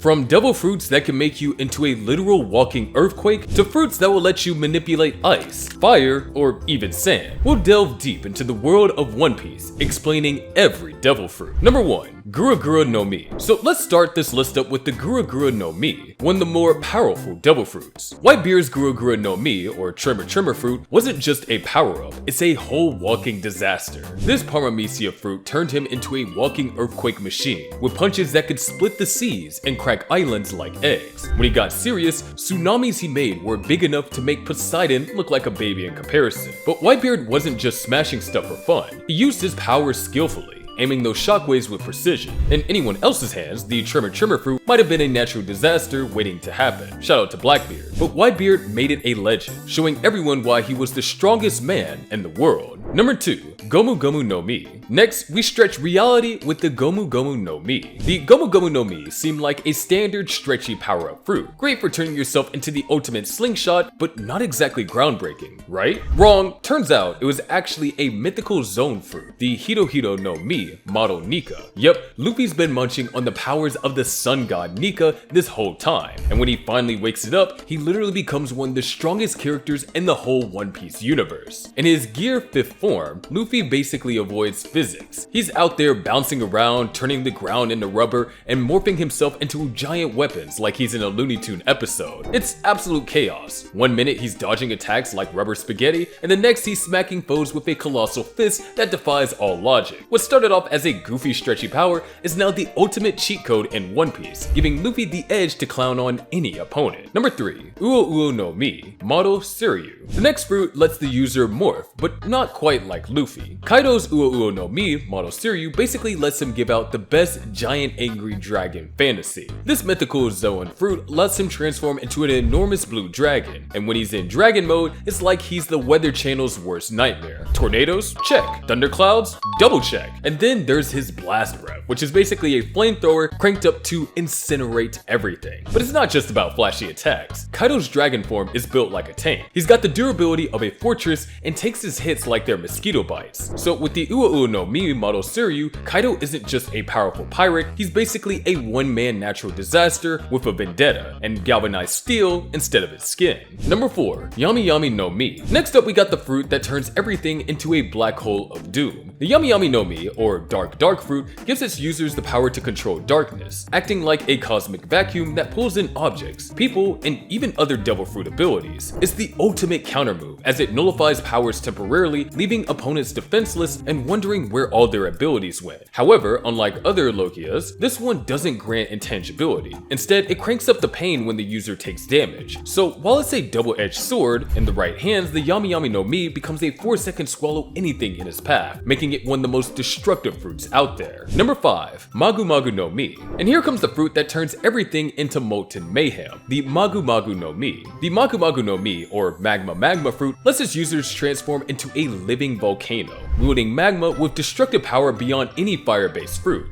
From devil fruits that can make you into a literal walking earthquake, to fruits that will let you manipulate ice, fire, or even sand, we'll delve deep into the world of One Piece, explaining every devil fruit. Number 1. Gura Gura no Mi. So let's start this list up with the Gura Gura no Mi, one of the more powerful devil fruits. Whitebeard's Gura Gura no Mi, or Tremor Tremor fruit, wasn't just a power-up, it's a whole walking disaster. This Paramecia fruit turned him into a walking earthquake machine, with punches that could split the seas and crack islands like eggs. When he got serious, tsunamis he made were big enough to make Poseidon look like a baby in comparison. But Whitebeard wasn't just smashing stuff for fun, he used his power skillfully, aiming those shockwaves with precision. In anyone else's hands, the Tremor Tremor fruit might have been a natural disaster waiting to happen. Shout out to Blackbeard. But Whitebeard made it a legend, showing everyone why he was the strongest man in the world. Number 2. Gomu Gomu no Mi. Next, we stretch reality with the Gomu Gomu no Mi. The Gomu Gomu no Mi seemed like a standard stretchy power-up fruit, great for turning yourself into the ultimate slingshot, but not exactly groundbreaking, right? Wrong. Turns out it was actually a mythical zone fruit, the Hito Hito no Mi model Nika. Yep, Luffy's been munching on the powers of the sun god Nika this whole time, and when he finally wakes it up, he literally becomes one of the strongest characters in the whole One Piece universe. In his Gear 5th form, Luffy basically avoids physics. He's out there bouncing around, turning the ground into rubber, and morphing himself into giant weapons like he's in a Looney Tune episode. It's absolute chaos. One minute he's dodging attacks like rubber spaghetti, and the next he's smacking foes with a colossal fist that defies all logic. What started off as a goofy stretchy power is now the ultimate cheat code in One Piece, giving Luffy the edge to clown on any opponent. Number 3. Uo Uo no Mi, model Suryu. The next fruit lets the user morph, but not quite like Luffy. Kaido's Uo Uo no Mi, model Suryu, basically lets him give out the best giant angry dragon fantasy. This mythical Zoan fruit lets him transform into an enormous blue dragon, and when he's in dragon mode, it's like he's the Weather Channel's worst nightmare. Tornadoes? Check. Thunderclouds? Double check. And then there's his blast breath, which is basically a flamethrower cranked up to incinerate everything. But it's not just about flashy attacks. Kaido's dragon form is built like a tank. He's got the durability of a fortress and takes his hits like they're mosquito bites. So with the Uo Uo no Mi model Suryu, Kaido isn't just a powerful pirate, he's basically a one-man natural disaster with a vendetta, and galvanized steel instead of its skin. Number 4. Yami Yami no Mi. Next up we got the fruit that turns everything into a black hole of doom. The Yami Yami no Mi, or Dark fruit, gives its users the power to control darkness, acting like a cosmic vacuum that pulls in objects, people, and even other devil fruit abilities. It's the ultimate counter move, as it nullifies powers temporarily, leaving opponents defenseless and wondering where all their abilities went. However, unlike other Logias, this one doesn't grant intangibility. Instead, it cranks up the pain when the user takes damage. So while it's a double-edged sword, in the right hands, the Yami Yami no Mi becomes a 4-second swallow anything in its path, making it one of the most destructive fruits out there. Number 5. Magu Magu no Mi. And here comes the fruit that turns everything into molten mayhem, the Magu Magu no Mi. The Magu Magu no Mi, or Magma fruit, lets its users transform into a living volcano, wielding magma with destructive power beyond any fire-based fruit.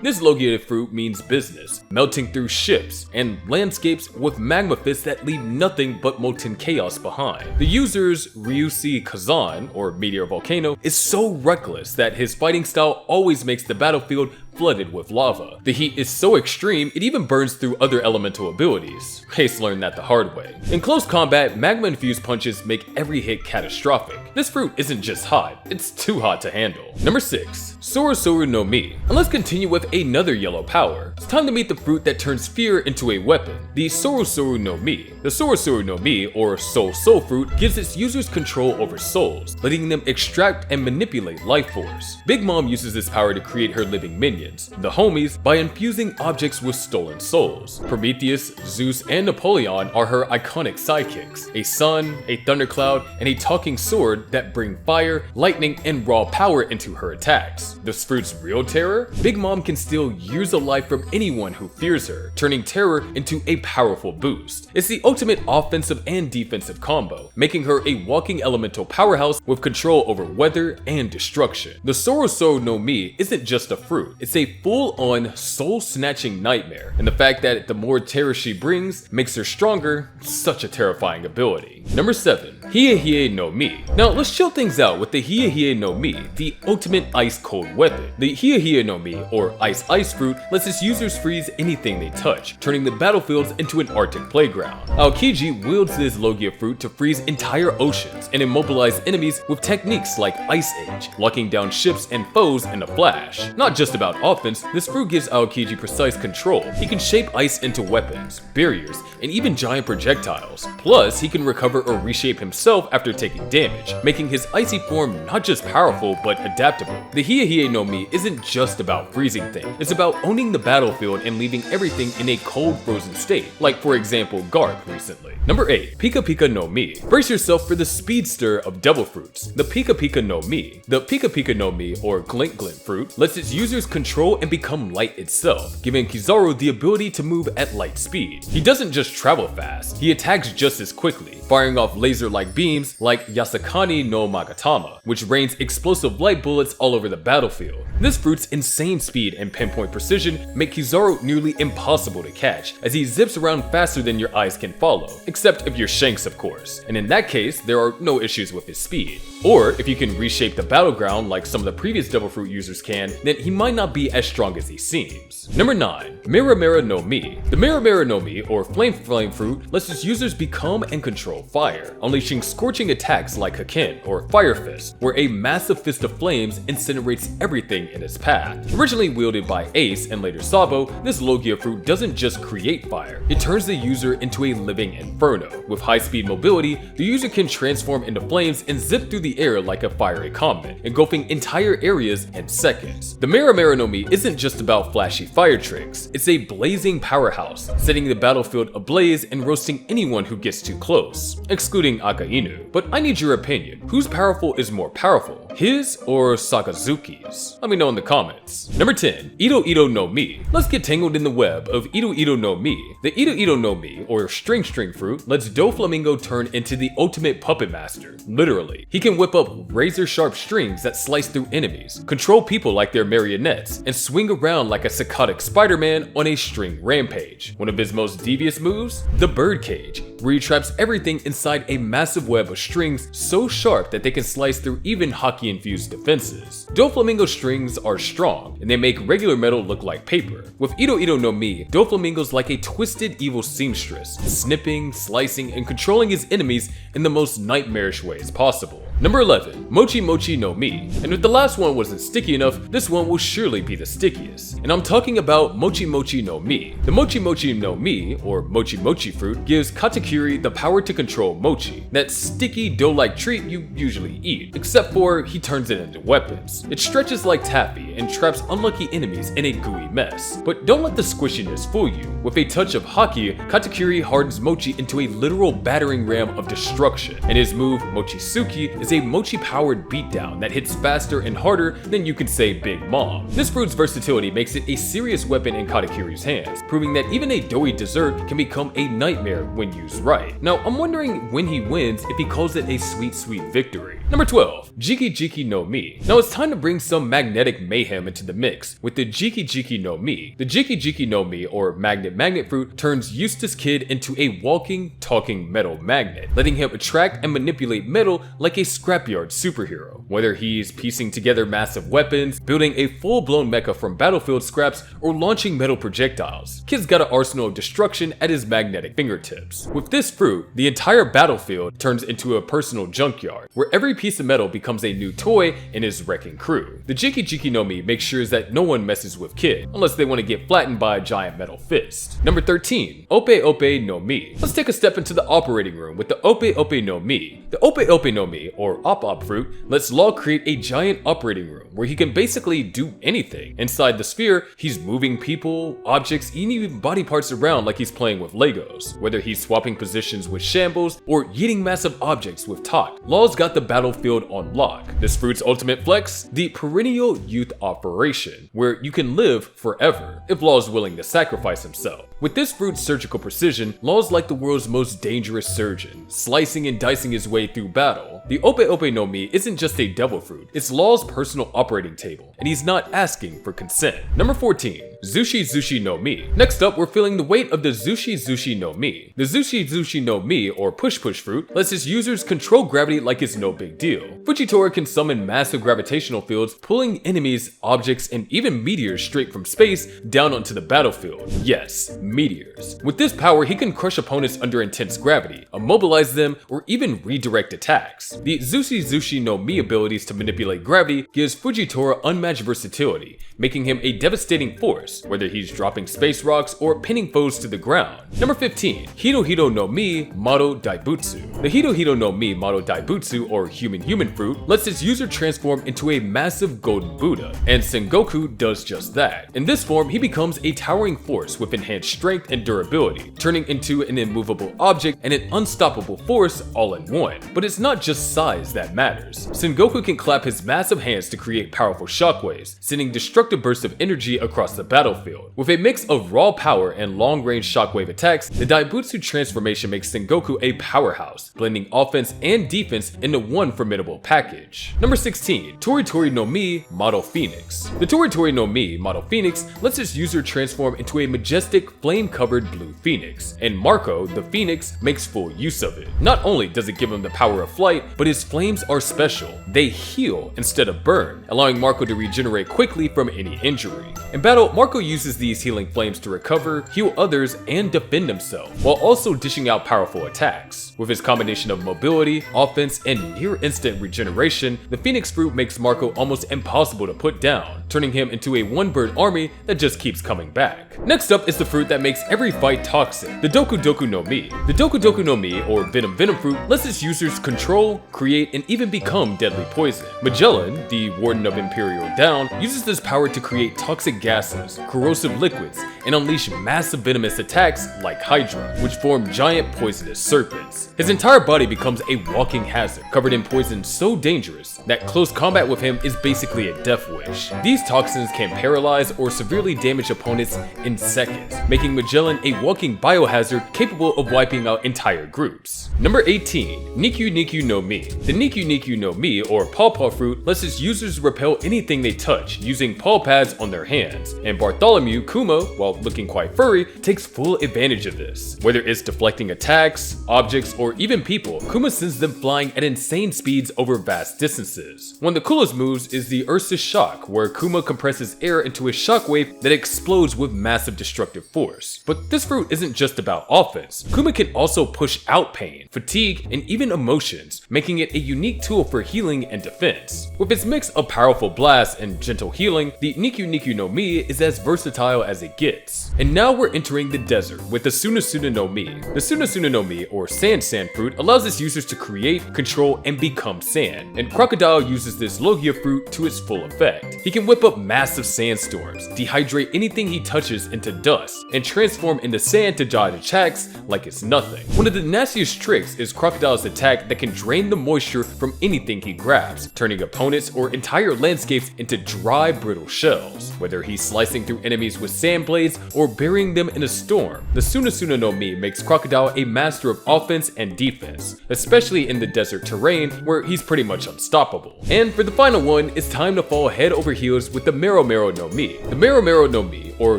This Logia fruit means business, melting through ships and landscapes with magma fists that leave nothing but molten chaos behind. The user's Ryushi Kazan, or Meteor Volcano, is so reckless that his fighting style always makes the battlefield flooded with lava. The heat is so extreme, it even burns through other elemental abilities. Case learned that the hard way. In close combat, magma-infused punches make every hit catastrophic. This fruit isn't just hot, it's too hot to handle. Number 6. Soru Soru no Mi. And let's continue with another yellow power. It's time to meet the fruit that turns fear into a weapon, the Soru Soru no Mi. The Soru Soru no Mi, or Soul fruit, gives its users control over souls, letting them extract and manipulate life force. Big Mom uses this power to create her living minions, the homies, by infusing objects with stolen souls. Prometheus, Zeus, and Napoleon are her iconic sidekicks, a sun, a thundercloud, and a talking sword that bring fire, lightning, and raw power into her attacks. This fruit's real terror? Big Mom can steal years of life from anyone who fears her, turning terror into a powerful boost. It's the ultimate offensive and defensive combo, making her a walking elemental powerhouse with control over weather and destruction. The Soru Soru no Mi isn't just a fruit, it's a full-on soul-snatching nightmare, and the fact that the more terror she brings makes her stronger, such a terrifying ability. Number 7. Hiei no Mi. Now let's chill things out with the Hiei no Mi, the ultimate ice cold weapon. The Hiei no Mi, or ice fruit, lets its users freeze anything they touch, turning the battlefields into an Arctic playground. Aokiji wields this Logia fruit to freeze entire oceans and immobilize enemies with techniques like Ice Age, locking down ships and foes in a flash. Not just about offense, this fruit gives Aokiji precise control. He can shape ice into weapons, barriers, and even giant projectiles. Plus, he can recover or reshape himself after taking damage, making his icy form not just powerful but adaptable. The Hiei no Mi isn't just about freezing things, it's about owning the battlefield and leaving everything in a cold frozen state, like for example Garp recently. Number 8. Pika Pika no Mi. Brace yourself for the speedster of devil fruits, the Pika Pika no Mi. The Pika Pika no Mi, or Glint Glint fruit, lets its users control and become light itself, giving Kizaru the ability to move at light speed. He doesn't just travel fast, he attacks just as quickly, firing off laser-like beams like Yasakani no Magatama, which rains explosive light bullets all over the battlefield. This fruit's insane speed and pinpoint precision make Kizaru nearly impossible to catch, as he zips around faster than your eyes can follow, except if you're Shanks of course, and in that case there are no issues with his speed. Or if you can reshape the battleground like some of the previous devil fruit users can, then he might not be as strong as he seems. Number 9. Mira Mira no Mi. The Mira Mira no Mi, or Flame fruit, lets its users become and control fire, unleashing scorching attacks like Haken or Fire Fist, where a massive fist of flames incinerates everything in its path. Originally wielded by Ace and later Sabo, this Logia fruit doesn't just create fire, it turns the user into a living inferno. With high-speed mobility, the user can transform into flames and zip through the air like a fiery comet, engulfing entire areas in seconds. The Mira Mira no Mi isn't just about flashy fire tricks, it's a blazing powerhouse, setting the battlefield ablaze and roasting anyone who gets too close, excluding Akainu. But I need your opinion, whose powerful is more powerful, his or Sakazuki's? Let me know in the comments. Number 10. Ito Ito no Mi. Let's get tangled in the web of Ito Ito no Mi. The Ito Ito no Mi, or String fruit, lets Doflamingo turn into the ultimate puppet master, literally. He can whip up razor-sharp strings that slice through enemies, control people like they're marionettes, and swing around like a psychotic Spider-Man on a string rampage. One of his most devious moves? The Birdcage, where he traps everything inside a massive web of strings so sharp that they can slice through even hockey-infused defenses. Doflamingo strings are strong, and they make regular metal look like paper. With Ito Ito no Mi, Doflamingo's like a twisted evil seamstress, snipping, slicing, and controlling his enemies in the most nightmarish ways possible. Number 11. Mochi Mochi no Mi. And if the last one wasn't sticky enough, this one will surely be the stickiest. And I'm talking about Mochi Mochi no Mi. The Mochi Mochi no Mi, or Mochi Mochi fruit, gives Katakuri the power to control mochi, that sticky dough-like treat you usually eat, except for he turns it into weapons. It stretches like taffy and traps unlucky enemies in a gooey mess. But don't let the squishiness fool you. With a touch of haki, Katakuri hardens mochi into a literal battering ram of destruction, and his move, Mochisuki, is a mochi-powered beatdown that hits faster and harder than you could say Big Mom. This fruit's versatility makes it a serious weapon in Katakuri's hands, proving that even a doughy dessert can become a nightmare when used right. Now, I'm wondering when he wins if he calls it a sweet, sweet victory. Number 12. Jiki Jiki no Mi. Now it's time to bring some magnetic mayhem into the mix with the Jiki Jiki no Mi. The Jiki Jiki no Mi, or Magnet fruit, turns Eustace Kid into a walking, talking metal magnet, letting him attract and manipulate metal like a scrapyard superhero. Whether he's piecing together massive weapons, building a full-blown mecha from battlefield scraps, or launching metal projectiles, Kid's got an arsenal of destruction at his magnetic fingertips. With this fruit, the entire battlefield turns into a personal junkyard, where every piece of metal becomes a new toy in his wrecking crew. The Jiki Jiki no Mi makes sure that no one messes with Kid, unless they want to get flattened by a giant metal fist. Number 13. Ope Ope no Mi. Let's take a step into the operating room with the Ope Ope no Mi. The Ope Ope no Mi, or Op fruit, lets Law create a giant operating room where he can basically do anything. Inside the sphere, he's moving people, objects, and even body parts around like he's playing with Legos. Whether he's swapping positions with Shambles or yeeting massive objects with Talk, Law's got the battlefield on lock. This fruit's ultimate flex? The Perennial Youth Operation, where you can live forever if Law's willing to sacrifice himself. With this fruit's surgical precision, Law's like the world's most dangerous surgeon, slicing and dicing his way through battle, The Ope Ope no Mi isn't just a devil fruit, it's Law's personal operating table, and he's not asking for consent. Number 14. Zushi Zushi no Mi. Next up, we're feeling the weight of the Zushi Zushi no Mi. The Zushi Zushi no Mi, or Push Push fruit, lets its users control gravity like it's no big deal. Fujitora can summon massive gravitational fields, pulling enemies, objects, and even meteors straight from space down onto the battlefield. Yes, meteors. With this power, he can crush opponents under intense gravity, immobilize them, or even redirect attacks. The Zushi Zushi no Mi abilities to manipulate gravity gives Fujitora unmatched versatility, making him a devastating force, whether he's dropping space rocks or pinning foes to the ground. Number 15. Hito Hito no Mi Mado Daibutsu. The Hito Hito no Mi Mado Daibutsu, or human fruit, lets its user transform into a massive golden Buddha, and Sengoku does just that. In this form, he becomes a towering force with enhanced strength and durability, turning into an immovable object and an unstoppable force all in one. But it's not just size that matters. Sengoku can clap his massive hands to create powerful shockwaves, sending destructive bursts of energy across the battlefield. With a mix of raw power and long-range shockwave attacks, the Daibutsu transformation makes Sengoku a powerhouse, blending offense and defense into one formidable package. Number 16. Tori Tori no Mi Model Phoenix. The Tori Tori no Mi Model Phoenix lets its user transform into a majestic, flame-covered blue phoenix, and Marco, the phoenix, makes full use of it. Not only does it give him the power of flight, but his flames are special. They heal instead of burn, allowing Marco to regenerate quickly from any injury. In battle, Marco uses these healing flames to recover, heal others, and defend himself, while also dishing out powerful attacks. With his combination of mobility, offense, and near-instant regeneration, the Phoenix fruit makes Marco almost impossible to put down, turning him into a one-bird army that just keeps coming back. Next up is the fruit that makes every fight toxic, the Doku Doku no Mi. The Doku Doku no Mi, or Venom fruit, lets its users control, create, and even become deadly poison. Magellan, the Warden of Imperial Down, uses this power to create toxic gases, corrosive liquids, and unleash massive venomous attacks like Hydra, which form giant poisonous serpents. His entire body becomes a walking hazard, covered in poison so dangerous that close combat with him is basically a death wish. These toxins can paralyze or severely damage opponents in seconds, making Magellan a walking biohazard capable of wiping out entire groups. Number 18. Nikyu Nikyu no Mi. The Nikyu Nikyu no Mi, or Paw Paw fruit, lets its users repel anything they touch using paw pads on their hands, and Bartholomew Kuma, while looking quite furry, takes full advantage of this. Whether it's deflecting attacks, objects, or even people, Kuma sends them flying at insane speeds over vast distances. One of the coolest moves is the Ursus Shock, where Kuma compresses air into a shockwave that explodes with massive destructive force. But this fruit isn't just about offense. Kuma can also push out pain, fatigue, and even emotions, making it a unique tool for healing and defense. With its mix of powerful blasts and gentle healing, the Nikyu Nikyu no Mi is as versatile as it gets. And now we're entering the desert with the Sunasuna no Mi. The Sunasuna no Mi, or Sand fruit, allows its users to create, control, and become sand, and Crocodile uses this Logia fruit to its full effect. He can whip up massive sandstorms, dehydrate anything he touches into dust, and transform into sand to dodge attacks like it's nothing. One of the nastiest tricks is Crocodile's attack that can drain the moisture from anything he grabs, turning opponents or entire landscapes into dry, brittle shells. Whether he's slicing through enemies with sand blades or burying them in a storm, the Sunasuna no Mi makes Crocodile a master of offense and defense, especially in the desert terrain where he's pretty much unstoppable. And for the final one, it's time to fall head over heels with the Mero Mero no Mi. The Mero Mero no Mi, or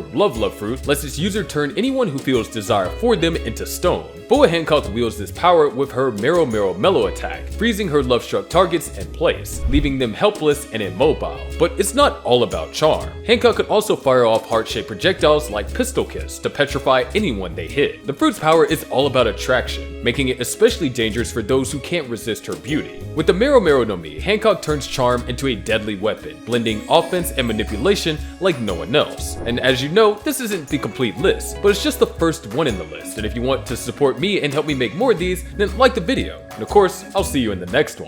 Love fruit, lets its user turn anyone who feels desire for them into stone. Boa Hancock wields this power with her Mero Mero Mellow attack, freezing her love-struck targets in place, leaving them helpless and immobile. But it's not all about charm. Hancock could also fire off heart-shaped projectiles like Pistol Kiss to petrify anyone they hit. The fruit's power is all about attraction, making it especially dangerous for those who can't resist her beauty. With the Mero Mero no Mi, Hancock turns charm into a deadly weapon, blending offense and manipulation like no one else. And as you know, this isn't the complete list, but it's just the first one in the list, and if you want to support me and help me make more of these, then like the video, and of course, I'll see you in the next one.